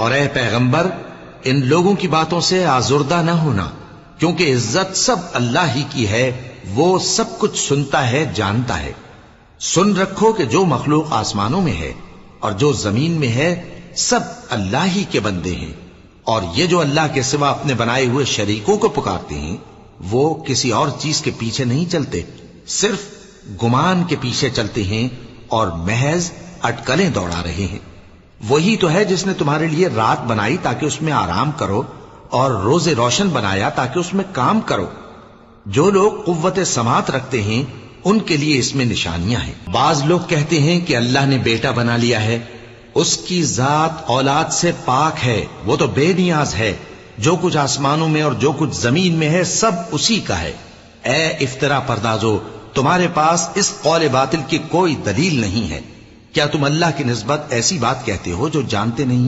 اور اے پیغمبر ان لوگوں کی باتوں سے آزردہ نہ ہونا، کیونکہ عزت سب اللہ ہی کی ہے، وہ سب کچھ سنتا ہے، جانتا ہے۔ سن رکھو کہ جو مخلوق آسمانوں میں ہے اور جو زمین میں ہے سب اللہ ہی کے بندے ہیں، اور یہ جو اللہ کے سوا اپنے بنائے ہوئے شریکوں کو پکارتے ہیں وہ کسی اور چیز کے پیچھے نہیں چلتے، صرف گمان کے پیچھے چلتے ہیں اور محض اٹکلیں دوڑا رہے ہیں۔ وہی تو ہے جس نے تمہارے لیے رات بنائی تاکہ اس میں آرام کرو، اور روز روشن بنایا تاکہ اس میں کام کرو۔ جو لوگ قوت سماعت رکھتے ہیں ان کے لیے اس میں نشانیاں ہیں۔ بعض لوگ کہتے ہیں کہ اللہ نے بیٹا بنا لیا ہے، اس کی ذات اولاد سے پاک ہے، وہ تو بے نیاز ہے، جو کچھ آسمانوں میں اور جو کچھ زمین میں ہے سب اسی کا ہے۔ اے افطرا پردازو، تمہارے پاس اس قول باطل کی کوئی دلیل نہیں ہے، کیا تم اللہ کی نسبت ایسی بات کہتے ہو جو جانتے نہیں؟